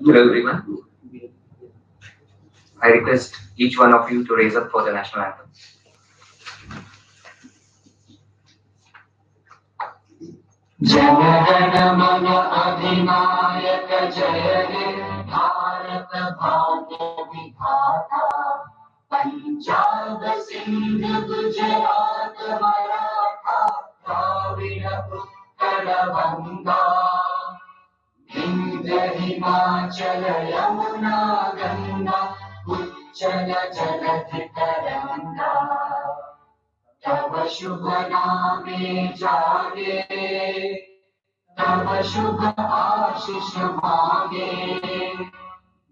Hello everyone. I request each one of you to raise up for the national anthem. Jana Mana Adhinayaka Jaya He Bharata Bhagya Vidhata Punjab Sindh Gujarat Maratha Dravida Uttara Vanga Vindhya Himachala Yamuna Ganga Uchala Jaladhi Taranga तव शुभ नामे जागे तव शुभ आशीष मांगे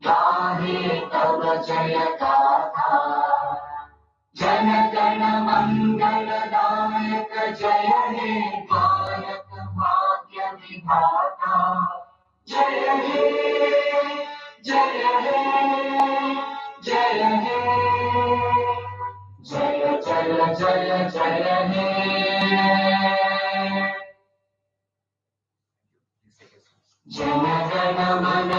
गाहे तव जय गाथा जन गण मंगल दायक जय हे भारत भाग्य विधाता जय हे जय हे जय हे जय जय जय जय हे जन गण मन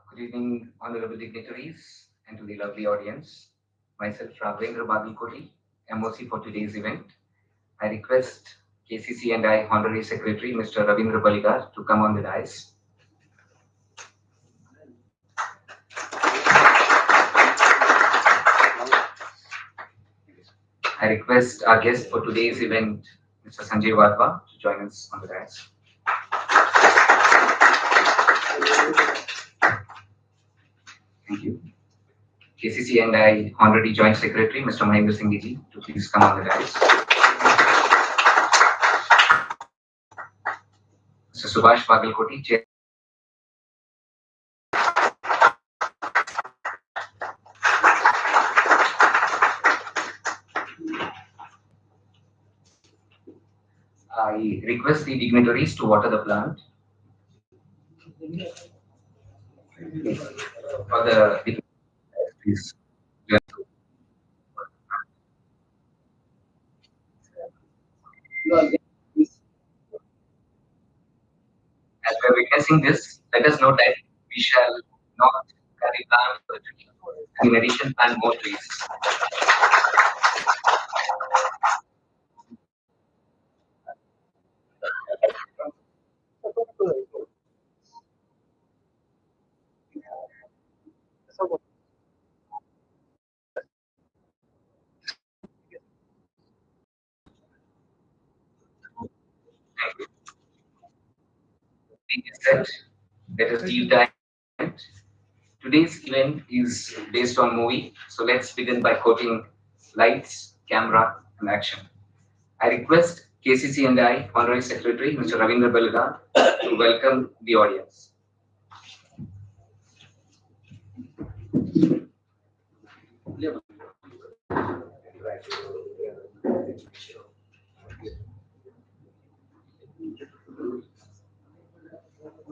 Good evening, honorable dignitaries, and to the lovely audience. Myself, Ravindra Bagikoti, MOC for today's event. I request KCC&I Honorary Secretary, Mr. Ravindra Baligar, to come on the dais. I request our guest for today's event, Mr. Sanjay R Wadhwa, to join us on the dais. Thank you. KCC&I Honorary Joint Secretary, Mr. Mahendra Singh Ji, to please come on the dais. Mr. Subhash Pagalkoti, Chair. I request the dignitaries to water the plant. For the dignitaries, please. As we are witnessing this, let us note that we shall not carry plant for the tree, and in addition, plant more trees. Being said, let us deep dive. Today's event is based on movie, so let's begin by quoting lights, camera, and action. I request KCC&I Honorary Secretary, Mr. Ravindra Baligar, to welcome the audience.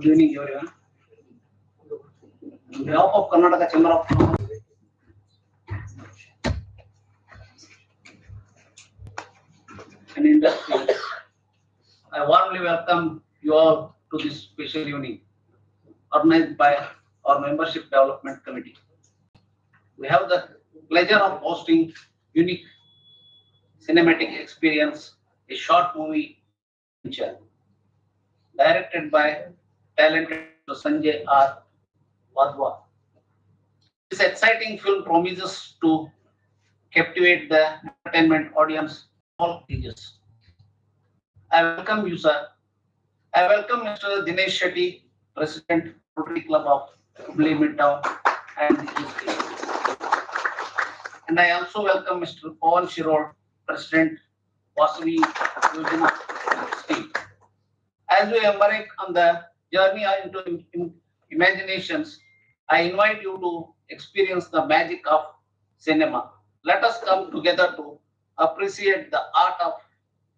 Good evening, everyone. On behalf of Karnataka Chamber of Commerce and Industry, I warmly welcome you all to this special evening organized by our Membership Development Committee. We have the pleasure of hosting unique cinematic experience, a short movie feature directed by talented Sanjay R Wadhwa. This exciting film promises to captivate the entertainment audience of all ages. I welcome you, sir. I welcome Mr. Dinesh Shetty, President, Rotary Club of Hubli Midtown, and his team. And I also welcome Mr. Pawan Shiror, President, Vasavi Yojana team. As we embark on the journey into imaginations, I invite you to experience the magic of cinema. Let us come together to appreciate the art of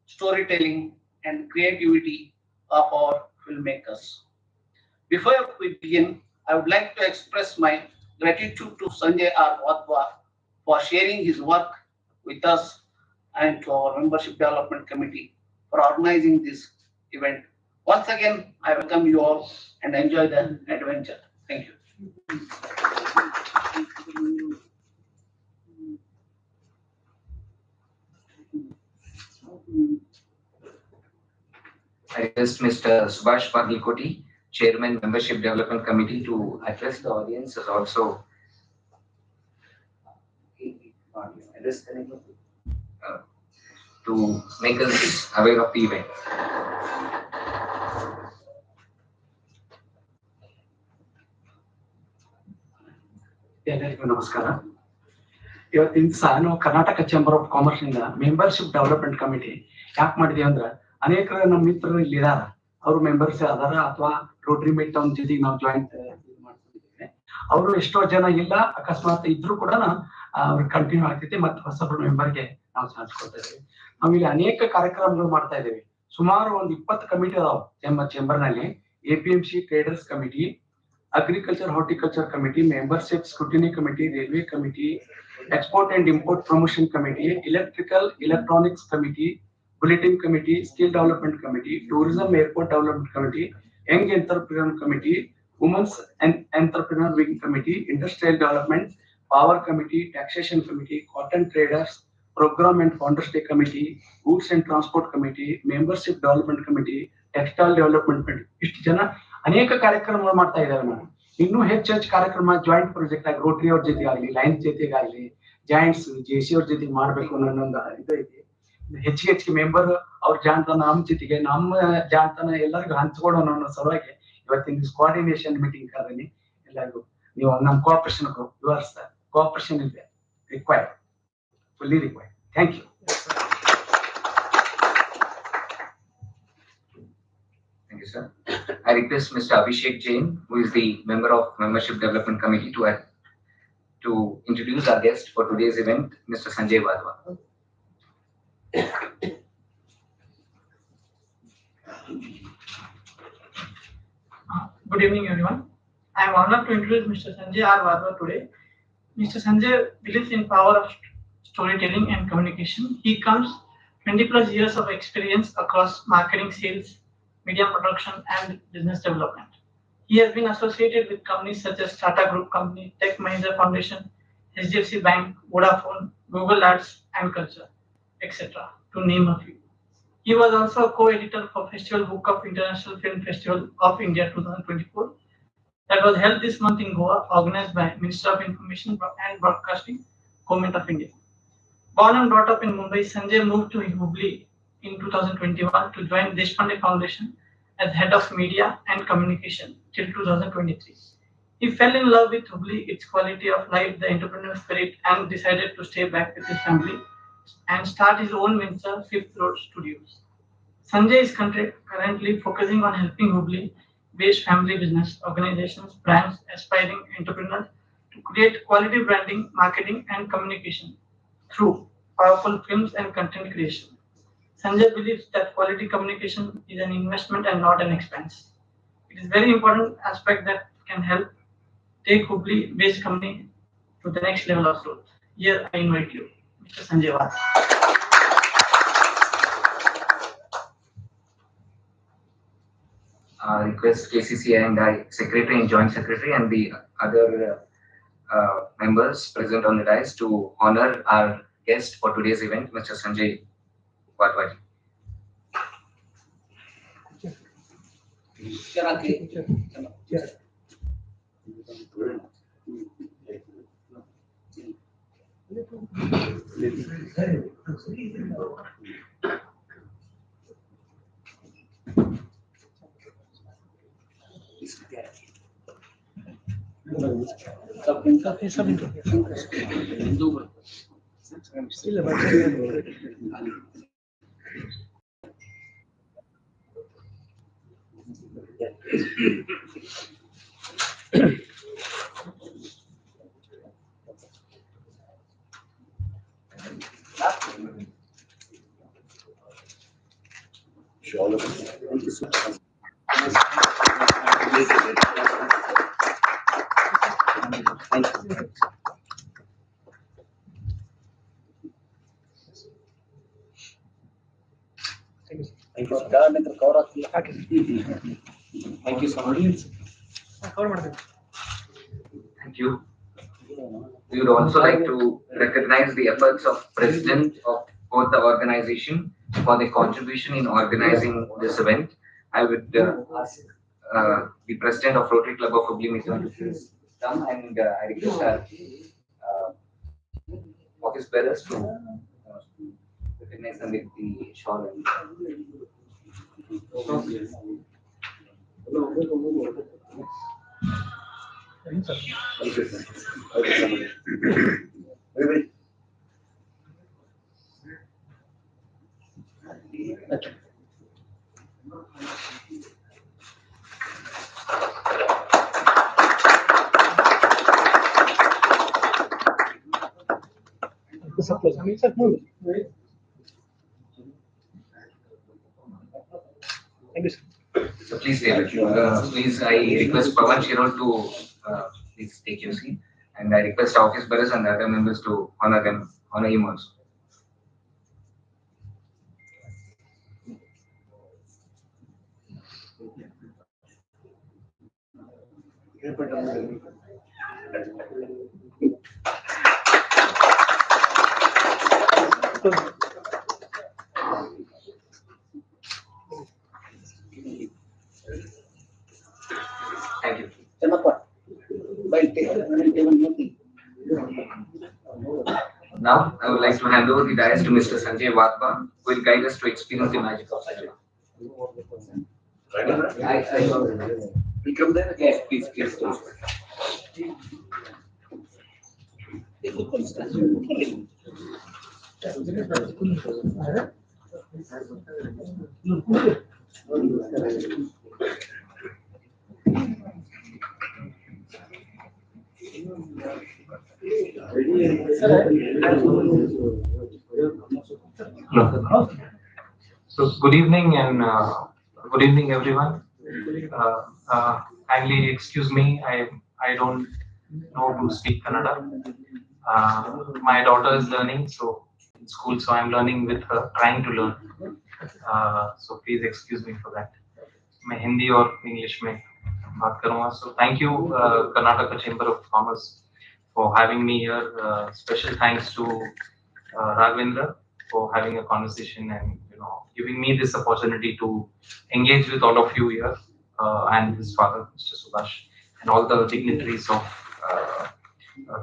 storytelling and creativity of our filmmakers. Before we begin, I would like to express my gratitude to Sanjay R. Wadhwa for sharing his work with us and to our Membership Development Committee for organizing this event. Once again, I welcome you all and enjoy the adventure. Thank you. I request Mr. Subhash Pagilkoti, Chairman, Membership Development Committee, to address the audience as also uh, to make us aware of the event. ಎಲ್ಲರಿಗೂ ನಮಸ್ಕಾರ. ಇವತ್ತಿನ ದಿವಸ ನಾವು Karnataka chamber of commerce ಇಂದ membership development committee ಯಾಕೆ ಮಾಡಿದೀವಿ ಅಂದ್ರೆ ಅನೇಕ ನಮ್ಮ ಮಿತ್ರರು ಇಲ್ಲಿ ಇದಾರ, ಅವರು ಮೆಂಬರ್ಸ್ ಅದಾರ ಅಥವಾ ರೋಟರಿ ಮೀಟ್ ಅವ್ನ ಜೊತೆಗೆ ನಾವು ಜಾಯಿಂಟ್ ಮಾಡ್ಕೊಂಡಿದ್ದೇವೆ. ಅವರು ಎಷ್ಟೋ ಜನ ಇಲ್ಲ, ಅಕಸ್ಮಾತ್ ಇದ್ರು ಕೂಡ ಅವ್ರಿಗೆ ಕಂಟಿನ್ಯೂ ಆಗ್ತೈತಿ ಮತ್ತೆ ಹೊಸಬ್ರು ಮೆಂಬರ್ಗೆ ನಾವು ಸಾಧಿಸ್ಕೊಳ್ತಾ ಇದ್ದೇವೆ. ನಾವು ಇಲ್ಲಿ ಅನೇಕ ಕಾರ್ಯಕ್ರಮಗಳು ಮಾಡ್ತಾ ಇದ್ದೇವೆ. ಸುಮಾರು ಒಂದು 20 ಕಮಿಟಿ ಅದಾವ ಚೇಂಬರ್ ನಲ್ಲಿ. APMC traders committee, Agriculture Horticulture Committee, Membership Scrutiny Committee, Railway Committee, Export and Import Promotion Committee, Electrical Electronics Committee, Bulletin Committee, Skill Development Committee, Tourism Airport Development Committee, Young Entrepreneur Committee, Women's Entrepreneur Wing Committee, Industrial Development, Power Committee, Taxation Committee, Cotton Traders, Program and Founders Day Committee, Goods and Transport Committee, Membership Development Committee, Textile Development Committee. ಇಷ್ಟು ಜನ ಅನೇಕ ಕಾರ್ಯಕ್ರಮಗಳು ಮಾಡ್ತಾ ಇದ್ದೇವೆ. ನಾವು ಇನ್ನೂ ಹೆಚ್ಚು ಕಾರ್ಯಕ್ರಮ ಜಾಯಿಂಟ್ ಪ್ರಾಜೆಕ್ಟ್ ಆಗಿ ರೋಟರಿ ಅವ್ರ ಜೊತೆಗಾಗ್ಲಿ, ಲಯನ್ಸ್ ಜೊತೆಗಾಗ್ಲಿ, ಜಾಯಿಂಟ್ಸ್ JC ಅವ್ರ ಜೊತೆಗೆ ಮಾಡ್ಬೇಕು ಅನ್ನೋ ಒಂದು ಇದು ಐತಿ. ಹೆಚ್ಚಿಗೆ ಮೆಂಬರ್ ಅವ್ರ ಜಾಣತನ ನಮ್ಮ ಜೊತೆಗೆ, ನಮ್ಮ ಜಾಣತನ ಎಲ್ಲರಿಗೂ ಹಂಚ್ಕೊಡೋಣ ಅನ್ನೋ ಸಲುವಾಗಿ ಇವತ್ತಿನ ಕೋಆರ್ಡಿನೇಷನ್ ಮೀಟಿಂಗ್ ಕರೆದೀನಿ. ಎಲ್ಲರಿಗೂ ನೀವು ನಮ್ಮ ಕೋಆಪರೇಷನ್ ಕೋಆಪರೇಷನ್ ಇದೆ required, fully required. Thank you. Thank you, sir. I request Mr. Abhishek Jain, who is the member of Membership Development Committee, to introduce our guest for today's event, Mr. Sanjay Wadhwa. Good evening, everyone. I am honored to introduce Mr. Sanjay R. Wadhwa today. Mr. Sanjay believes in power of storytelling and communication. He comes 20 plus years of experience across marketing, sales, media production, and business development. He has been associated with companies such as Tata Group Company, Tech Mahindra Foundation, HDFC Bank, Vodafone, Google Ads and Culture, etc., to name a few. He was also a co-editor for Festival Book of International Film Festival of India 2024 that was held this month in Goa, organized by Ministry of Information and Broadcasting, Government of India. Born and brought up in Mumbai, Sanjay moved to Hubli in 2021 to join Deshpande Foundation as head of media and communication till 2023. He fell in love with Hubli, its quality of life, the entrepreneurial spirit, and decided to stay back with his family and start his own venture, Fifth Road Studios. Sanjay is currently focusing on helping Hubli-based family business organizations, brands, aspiring entrepreneurs to create quality branding, marketing, and communication through powerful films and content creation. Sanjay believes that quality communication is an investment and not an expense. It is very important aspect that can help take Hubli-based company to the next level of growth. Here I invite you, Mr. Sanjay Wadhwa. Request KCC&I Secretary and Joint Secretary and the other members present on the dais to honor our guest for today's event, Mr. Sanjay Wadhwa. Thank you so much. Thank you. We would also like to recognize the efforts of President of both the organization for their contribution in organizing this event. I would ask the President of Rotary Club of Hubli to please come, and I request our office bearers to recognize them with the shawl. So please, David, please, I request Pawan Shirol to please take your seat, and I request office bearers and other members to honor them, honor him also. Thank you. Now, I would like to hand over the dais to Mr. Sanjay Wadhwa, who will guide us to experience the magic of cinema. We come there? Yes, please, please. Hello. So good evening and good evening everyone. Kindly excuse me, I don't know to speak Kannada. My daughter is learning in school, so I'm learning with her, trying to learn. So please excuse me for that. मैं हिंदी और English में बात करूँगा. So thank you Karnataka Chamber of Commerce for having me here. Special thanks to Raghavendra for having a conversation and giving me this opportunity to engage with all of you here and his father, Mr. Subhash, and all the dignitaries of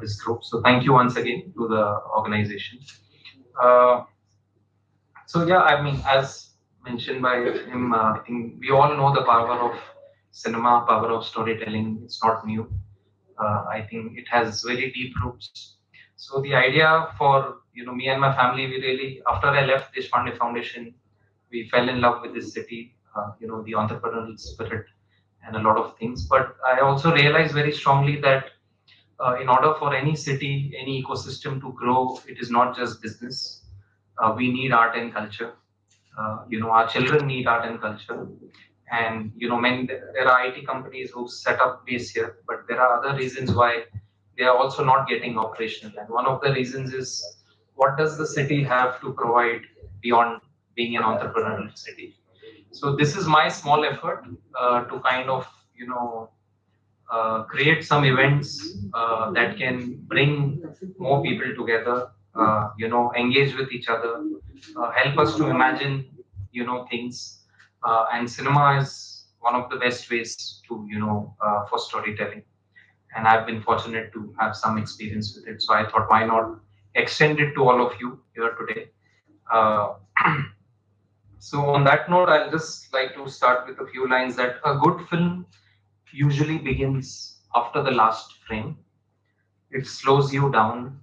this group. So thank you once again to the organization. So yeah, I mean, as mentioned by him, I think we all know the power of cinema, power of storytelling. It's not new. I think it has very deep roots. So the idea for me and my family, we really, after I left Deshpande Foundation, we fell in love with this city, the entrepreneurial spirit and a lot of things. But I also realized very strongly that in order for any city, any ecosystem to grow, it is not just business. We need art and culture. Our children need art and culture. And there are IT companies who set up base here, but there are other reasons why they are also not getting operational. And one of the reasons is, what does the city have to provide beyond being an entrepreneurial city? So this is my small effort to kind of create some events that can bring more people together, engage with each other, help us to imagine things. And cinema is one of the best ways to for storytelling, and I've been fortunate to have some experience with it. So I thought, why not extend it to all of you here today. So on that note, I'll just like to start with a few lines that a good film usually begins after the last frame. It slows you down.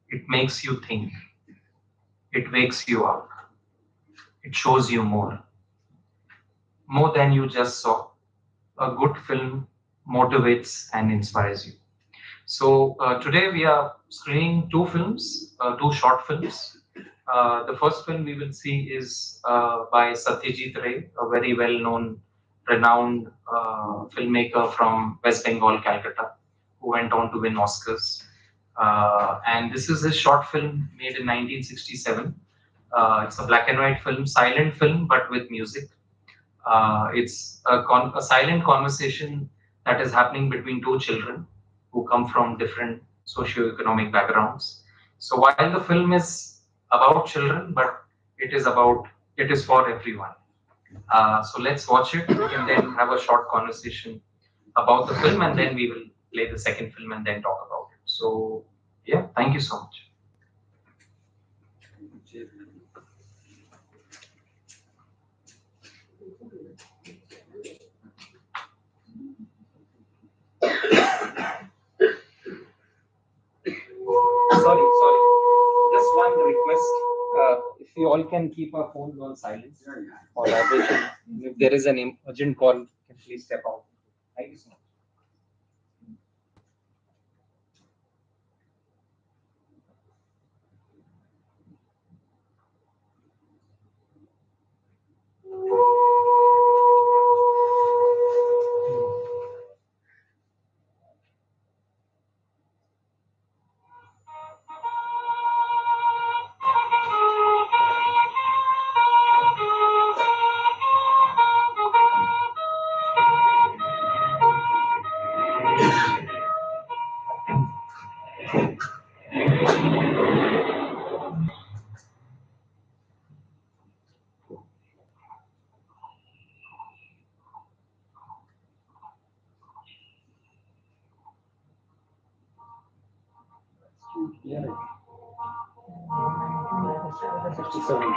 It makes you think. It wakes you up. It shows you more. more than you just saw. A good film motivates and inspires you. So today we are screening two films, two short films. The first film we will see is by Satyajit Ray, a very well-known, renowned filmmaker from West Bengal, Calcutta, who went on to win Oscars. And this is his short film made in 1967. It's a black and white film, silent film, but with music. It's a silent conversation that is happening between two children who come from different socio-economic backgrounds. So while the film is about children, but it is for everyone. So let's watch it. We can then have a short conversation about the film, and then we will play the second film and then talk about it. So yeah, thank you so much. Sorry. Just one request. If you all can keep our phones on silence or vibration. If there is an urgent call, you can please step out. Thank you so much. Yeah. 67.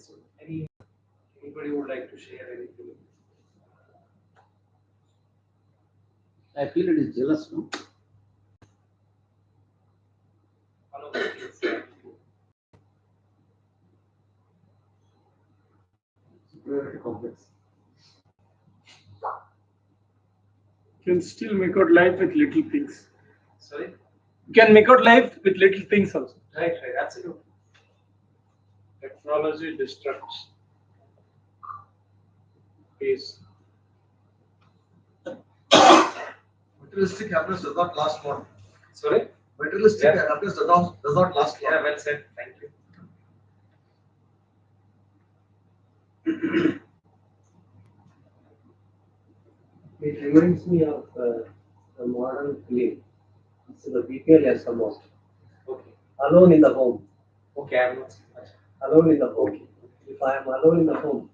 So anybody would like to share anything? I feel it is jealous, no? One of the things that Superiority complex. Can still make out life with little things. sorry, You can make out life with little things also. right, absolutely. Technology destructs peace. Materialistic happiness does not last long. Sorry. Materialistic Yeah. happiness does not last long. Yeah, well said. Thank you. It reminds me of a modern film. So the BPL has come out. Okay. Alone in the home. Okay, I'm not. Alone in the home. If I am alone in the home,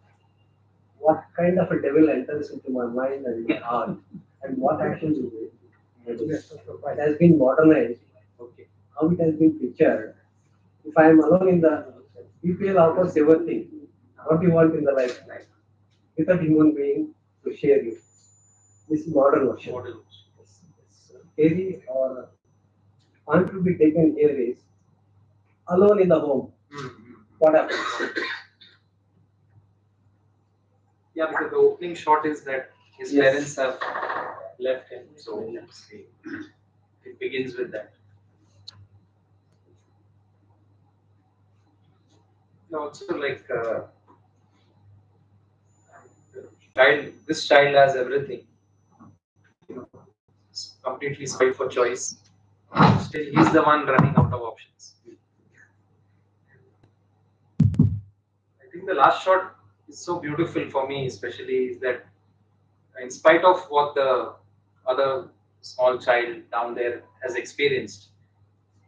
what kind of a devil enters into my mind and my heart, and what actions do it? It has been modernized. Okay. How it has been pictured. If I am alone in the BPL offers everything. What you want in the life, without human being to share you. This is modern version. Model. Theory or point to be taken here is alone in the home. What happens? Yeah, because the opening shot is that his Yes. parents have left him, so it begins with that. Also, like this child has everything. It's completely spoiled for choice. Still, he's the one running out of options. I think the last shot is so beautiful for me, especially is that in spite of what the other small child down there has experienced,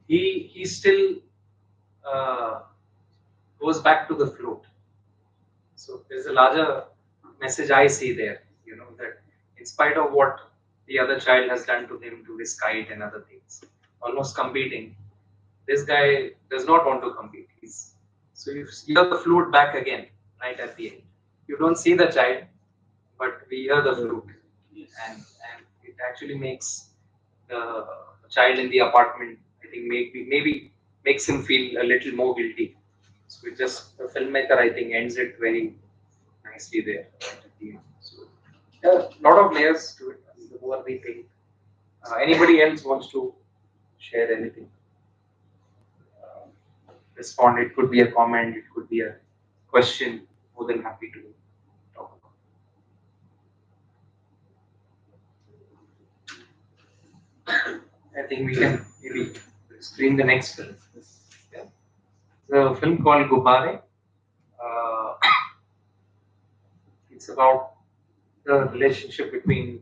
he still uh, goes back to the float. So there's a larger message I see there, that in spite of what the other child has done to him, to his kite and other things, almost competing, this guy does not want to compete. So you hear the flute back again, right at the end. You don't see the child, but we hear the flute, and it actually makes the child in the apartment, I think, maybe makes him feel a little more guilty. So it just the filmmaker, I think, ends it very nicely there. Right at the end. So a lot of layers to it. The more we think. Anybody else wants to share anything? Respond. It could be a comment. It could be a question. More than happy to talk about. I think we can maybe screen the next film. Yeah. The film called Gubare. It's about the relationship between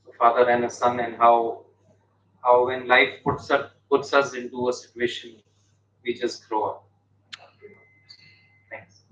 a father and a son, and how when life puts us into a situation, we just grow up. Thanks.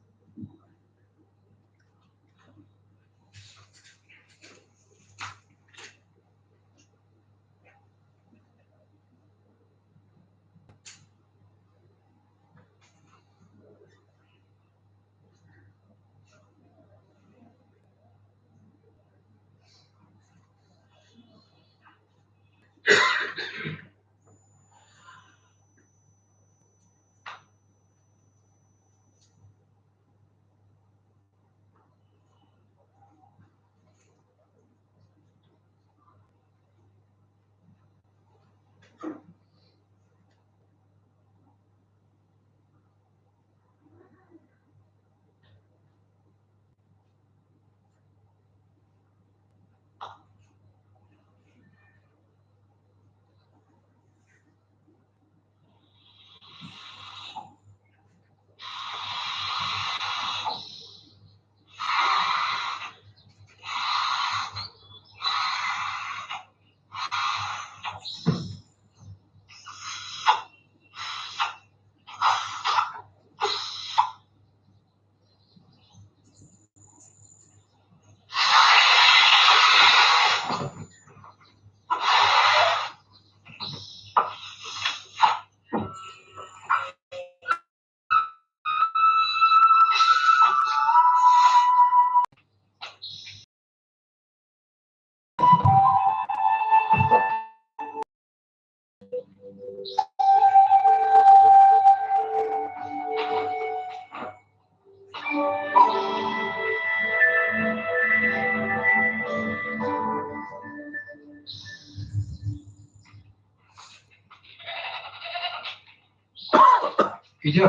इजा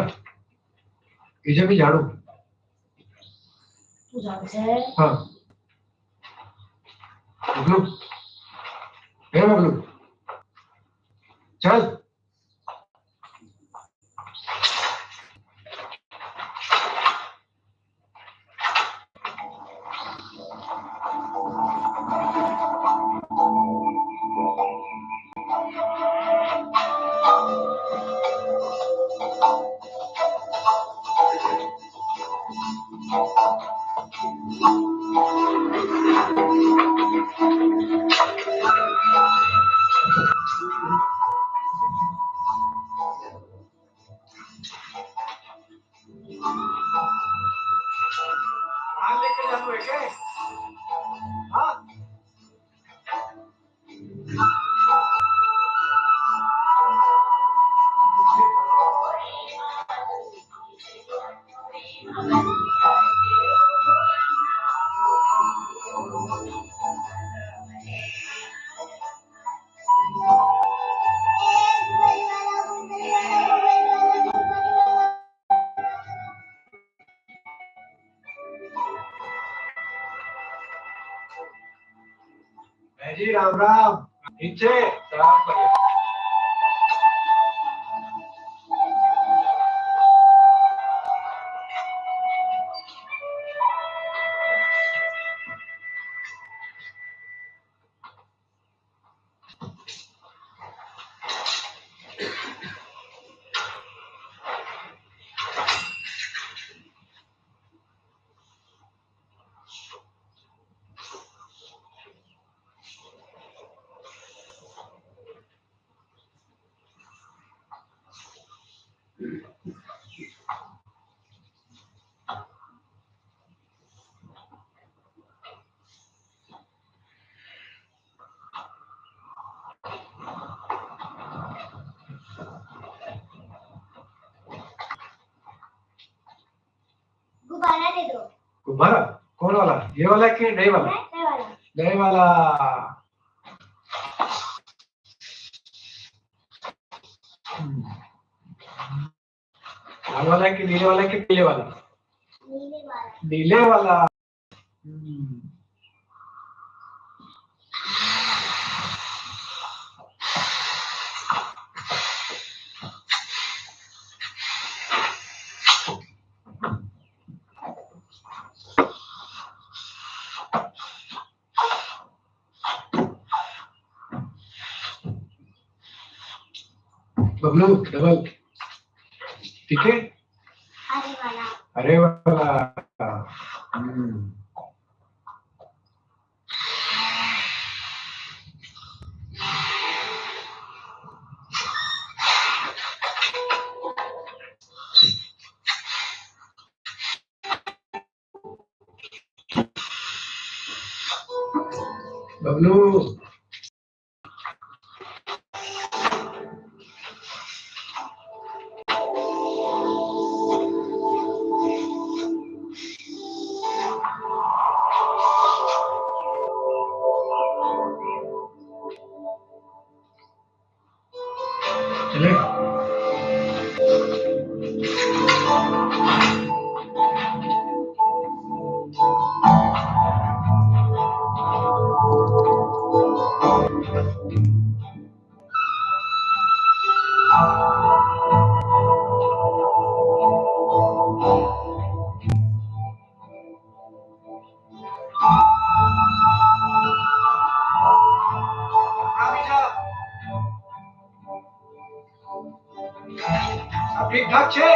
इजा भी झाड़ू तू झाड़ू से हाँ बबलू हे बबलू चल लेके जानो है क्या हाँ जी राम राम नीचे सलाम करिए गुब्बारा दे दो गुब्बारा कौन वाला ये वाला कि नए वाला नए वाला नए वाला लाल वाला कि नीले वाला कि पीले वाला नीले वाला नीले वाला बबलू डबल ठीक है हरे वाला अरे वाला बबलू चले सब ठीक ठाक छे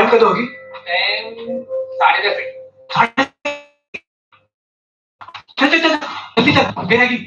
कधी होगी? Time 10:30 feet. चल चल चल जल्दी चल देर आएगी.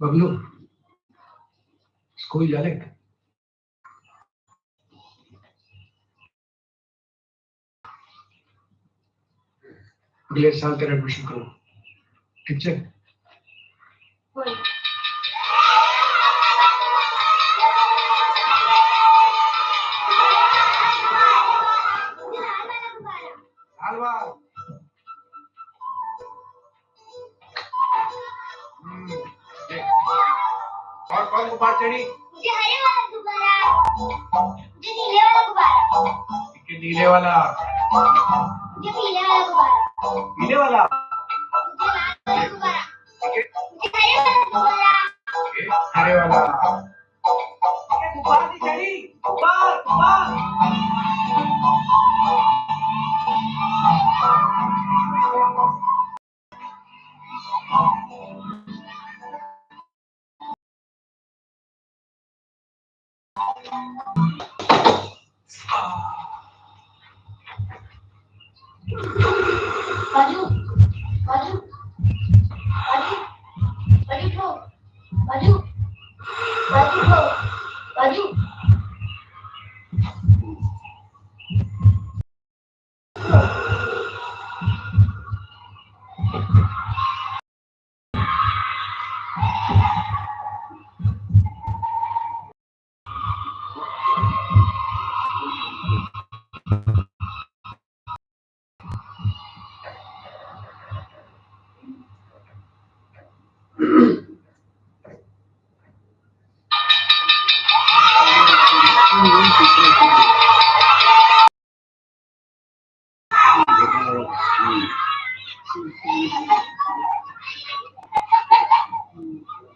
बबलू स्कूल झाले का? अगले साल तेरा एडमिशन करो ठीक है? होय. हलवा और कौन गुब्बारा चढ़ी? मुझे हरे वाला गुब्बारा. मुझे नीले वाला गुब्बारा. नीले वाला. मुझे पीले वाला गुब्बारा. पीले वाला. मुझे लाल वाला गुब्बारा. मुझे हरे वाला गुब्बारा. हरे वाला. गुब्बारा की चढ़ी. गुब्बारा. बाजू बाजू बाजू बाजू ठो बाजू बाजू ठो बाजू.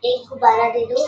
एक गुब्बारा दे दो.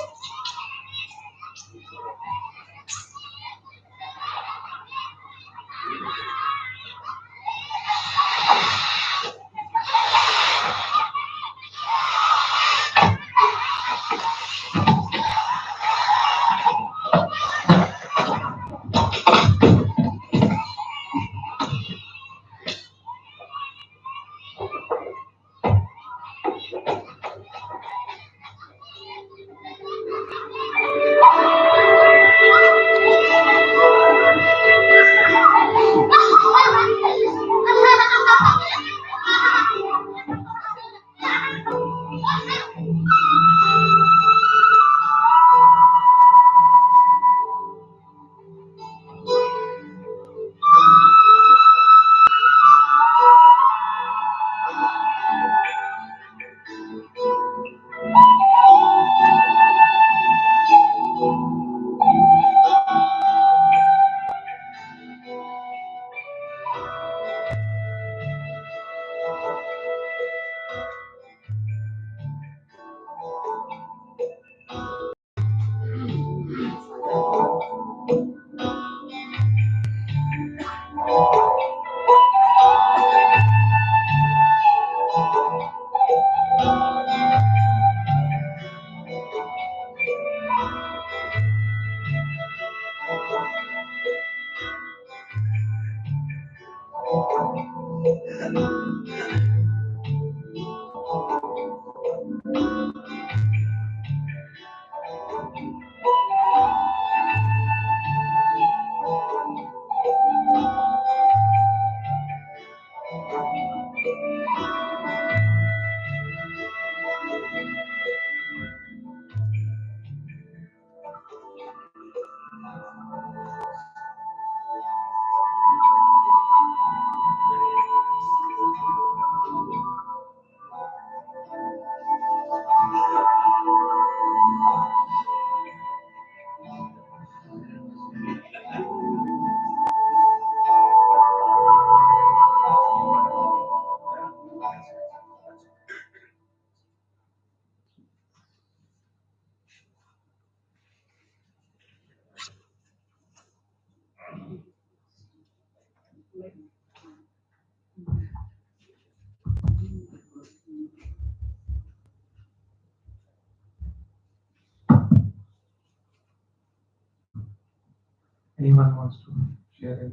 Anyone wants to share it?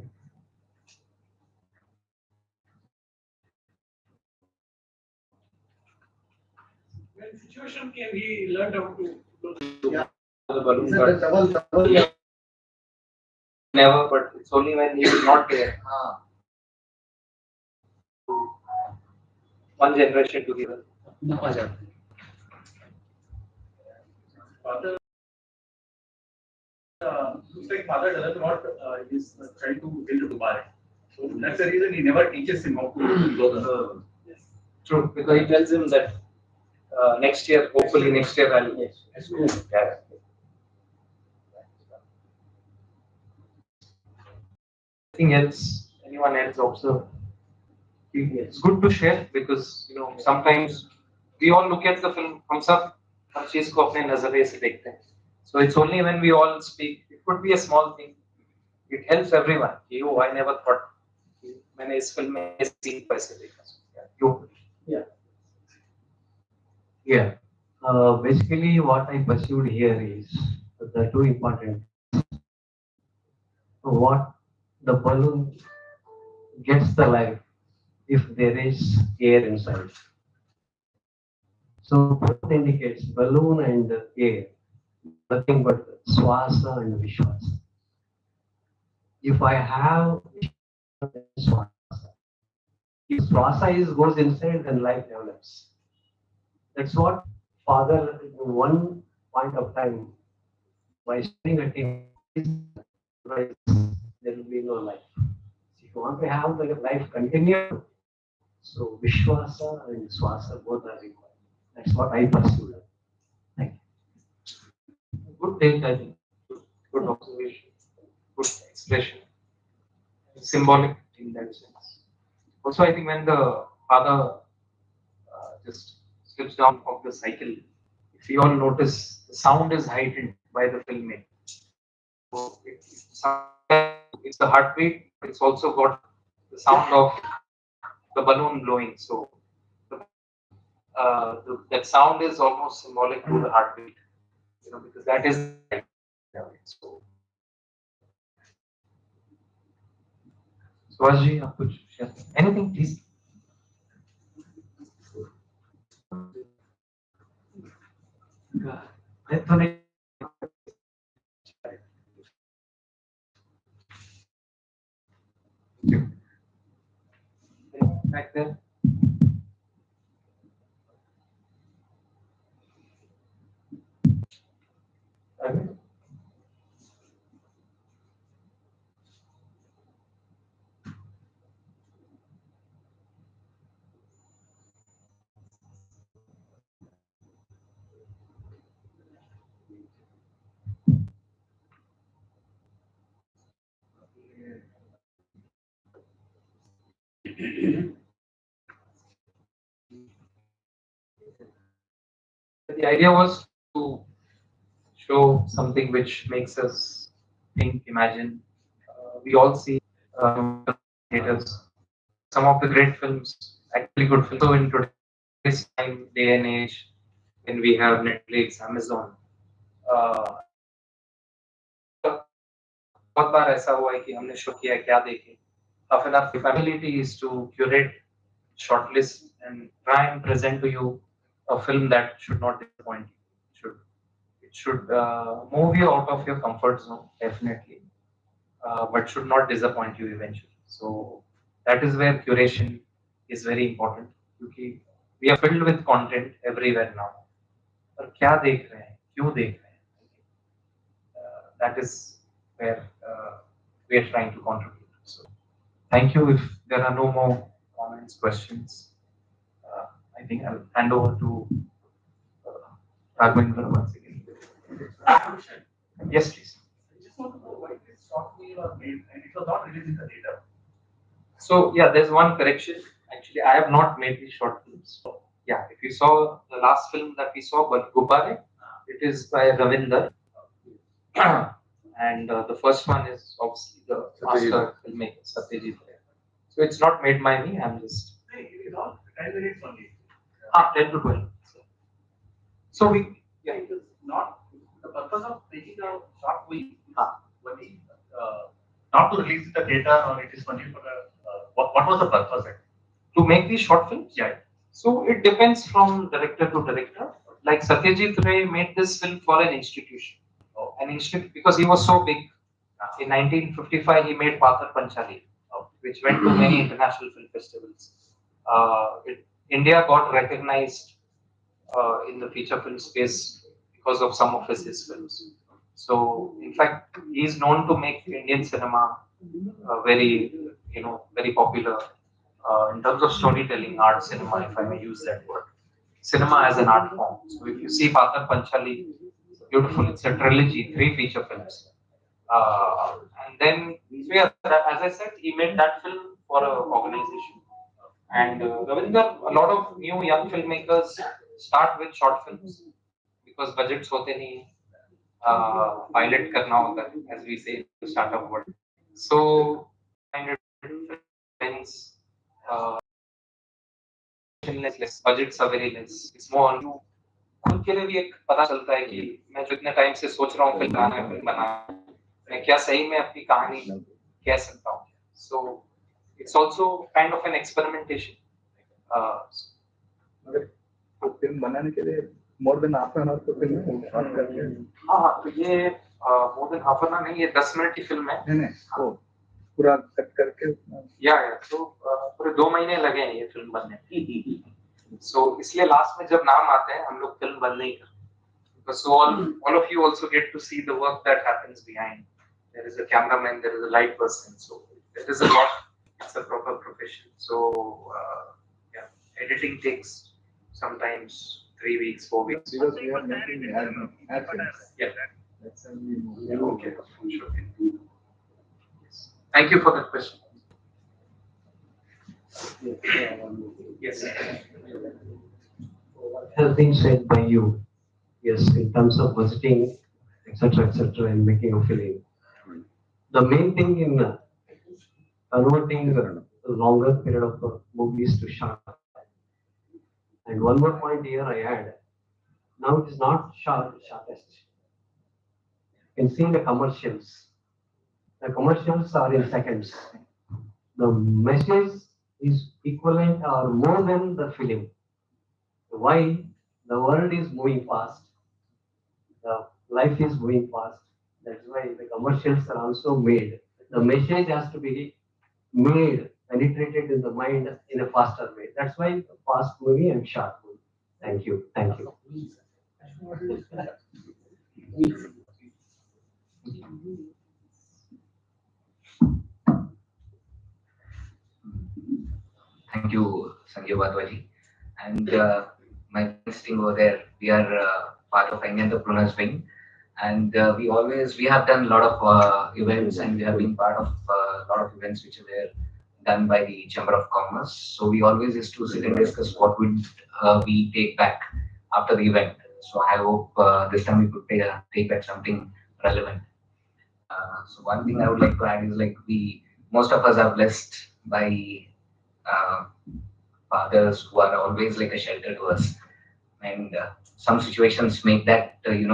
When situation came, he learned how to blow Yeah. The balloon Is it burst. a double? Never, but it's only when he is not there. One generation together. father. Looks like father doesn't want his child to build to buy. So that's the reason he never teaches him how to blow the. True, because he tells him that next year, hopefully next year I'll. Yeah. Anything else? Anyone else observe? It's good to share because sometimes we all look at the film हम सब हर चीज को अपने नजरिए से देखते हैं. So it's only when we all speak. It could be a small thing. It helps everyone. You, I never thought. मैंने इस फिल्म में इस सीन को ऐसे देखा. You. Yeah. Yeah. Basically, what I pursued here is the two important. What the balloon gets the life if there is air inside. So both indicates balloon and air, nothing but swasa and vishwasa. If I have swasa, if swasa goes inside, then life develops. That's what father in one point of time by showing a team there will be no life. If you want to have the life continue, so Vishwasa and Swasa both are required. That's what I pursued. Thank you. Good take, I think. Good observation. Good expression. Symbolic in that sense. Also, I think when the father just slips down of the cycle, if you all notice, the sound is heightened by the filmmaker. So it's the heartbeat, it's also got the sound of the balloon blowing. So that sound is almost symbolic to the heartbeat, because that is. So, Swajji, आप कुछ share? Anything, please. Back there. Okay. The idea was to show something which makes us think, imagine. We all see theaters. Some of the great films, actually good films. So in today's time, day and age, when we have Netflix, Amazon, बहुत बार ऐसा हुआ है कि हमने show किया क्या देखें. Often our ability is to curate, shortlist, and try and present to you a film that should not disappoint you. It should move you out of your comfort zone, definitely, but should not disappoint you eventually. So that is where curation is very important. क्योंकि we are filled with content everywhere now. पर क्या देख रहे हैं, क्यों देख रहे हैं? That is where we are trying to contribute. So, thank you. If there are no more comments, questions, I think I'll hand over to Raghavendra once again. Yes, please. I just want to know why this short film was made and it was not released in the theater. So yeah, there's one correction. Actually, I have not made these short films. So, yeah, if you saw the last film that we saw, but Gubare, it is by Ravinder. And the first one is obviously the master filmmaker Satyajit Ray. So it's not made by me. I'm just. It is all 10 minutes only. 10 to 12. So we. Yeah. It is not the purpose of making a short film. Only not to release the data, or it is only for what was the purpose actually? To make these short films? Yeah. So it depends from director to director. Like Satyajit Ray made this film for an institution. An institute because he was so big. In 1955, he made Pathar Panchali, which went to many international film festivals. India got recognized in the feature film space because of some of his films. So, in fact, he is known to make Indian cinema very, very popular in terms of storytelling, art cinema, if I may use that word. Cinema as an art form. So, if you see Pathar Panchali, it's beautiful. It's a trilogy, 3 feature films. And then, so yeah, as I said, he made that film for an organization. And Ravinder, a lot of new young filmmakers start with short films because budgets hote nahi, pilot karna hota hai, as we say in the startup world. So, kind of films, uh, less, budgets are very less. It's more on you. खुद के लिए भी एक पता चलता है कि मैं जो इतने टाइम से सोच रहा हूँ फिल्म बनाना है फिल्म बनाना मैं क्या सही में अपनी कहानी कह सकता हूँ. So it's also kind of an experimentation. तो फिल्म बनाने के लिए more than half an hour तो फिल्म शॉट करके हाँ तो ये more than half an hour नहीं ये 10 मिनट की फिल्म है. नहीं वो पूरा कट करके या तो पूरे 2 महीने लगे हैं ये फिल्म बनने में. So इसलिए लास्ट में जब नाम आते हैं हम लोग फिल्म बंद नहीं करते. Because so all of you also get to see the work that happens behind. There is a cameraman, there is a light person, so there is a lot. It's a proper profession. So yeah, editing takes sometimes 3 weeks, 4 weeks. because we are making ad films. Yeah. That's only Okay. Sure. Thank you for that question. Yes. Has been said by you. Yes, in terms of budgeting, etc., and making a film. The main thing in converting a longer period of movies to short. And one more point here I add. Now it is not shortest. You can see the commercials. The commercials are in seconds. The message is equivalent or more than the film. Why? The world is moving fast. The life is moving fast. That's why the commercials are also made. The message has to be made, penetrated in the mind in a faster way. That's why fast movie and short movie. Thank you. Thank you. Thank you, Sanjay Wadhwa. And my friends sitting over there, we are part of Young Entrepreneurs Wing. And we have done a lot of events and we have been part of a lot of events which were done by the Chamber of Commerce. So we always used to sit and discuss what would we take back after the event. So I hope this time we could take back something relevant. So one thing I would like to add is like most of us are blessed by fathers who are always like a shelter to us. And some situations make that you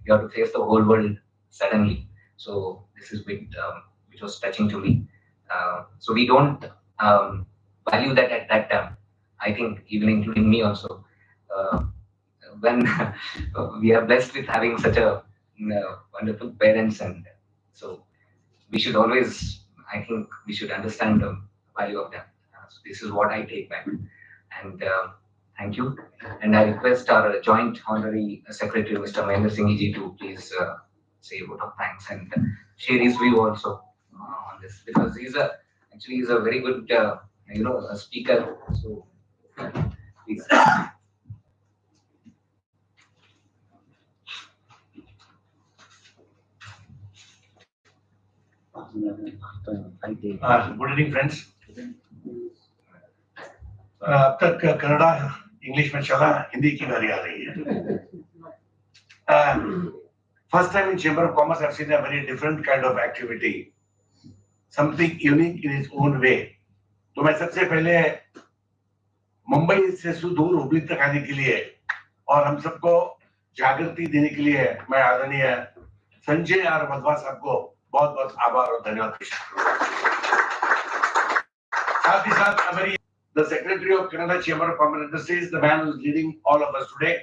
have to face the whole world suddenly. So this is bit which was touching to me. So we don't value that at that time. I think even including me also. When we are blessed with having such a wonderful parents, and so we should always, I think, we should understand the value of them. So this is what I take back, and thank you. And I request our joint honorary secretary, Mr. Mahendra Singh ji, to please say a vote of thanks and share his view also on this, because he's a very good a speaker. So please. Good evening, friends. अब तक Kannada English में चला, हिंदी की बारी आ रही है. First time in Chamber of Commerce, I've seen a very different kind of activity, something unique in its own way. तो मैं सबसे पहले मुंबई से सुदूर हुबली तक आने के लिए और हम सबको जागृति देने के लिए मैं आदरणीय संजय आर वधवा साहब को बहुत बहुत आभार और धन्यवाद पेश करूंगा। साथ ही साथ हमारी the Secretary of Canada Chamber of Commerce and Industries, the man who is leading all of us today,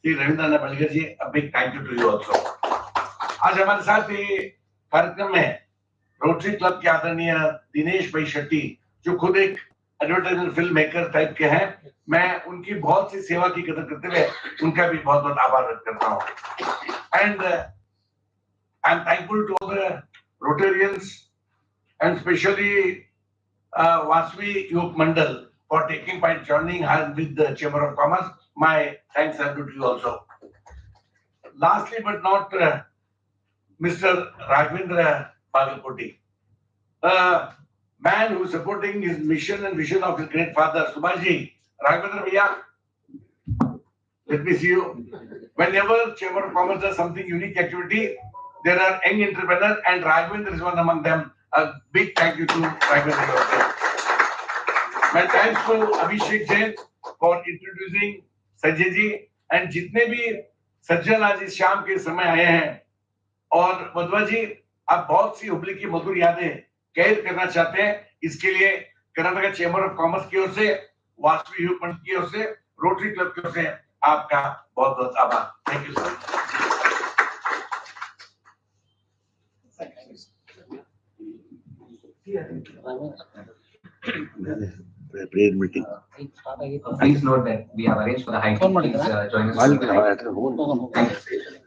Sri Ravindra Balgar ji, a big thank you to you also. आज हमारे साथ ये कार्यक्रम में रोटरी क्लब के आदरणीय दिनेश भाई शेट्टी, जो खुद एक एडवर्टाइजमेंट फिल्म मेकर टाइप के हैं, मैं उनकी बहुत सी सेवा की कदर करते हुए उनका भी बहुत बहुत आभार व्यक्त करता हूँ। And I am thankful to all the Rotarians and specially Vasvi Youth Mandal for taking part, joining hands with the Chamber of Commerce. My thanks are due to you also. Lastly, but not Mr. Raghavendra Bagalpoti, a man who is supporting his mission and vision of his great father, Subhaji. Raghavendra Bhaiya, let me see you. Whenever Chamber of Commerce does something unique activity, there are young entrepreneurs, and Raghavendra is one among them. A big thank you to Raghavendra. My thanks to Abhishek Jain for introducing Sanjay ji and जितने भी सज्जन आज इस शाम के समय आए हैं, और वधवा जी आप बहुत सी हुबली की मधुर यादें कैद करना चाहते हैं, इसके लिए कर्नाटक चेंबर ऑफ कॉमर्स की ओर से, वासवी यूथ मंच की ओर से, रोटरी क्लब की ओर से आपका बहुत बहुत आभार। Thank you sir. Please note that we have arranged for the high tea. Please join us. Thank you.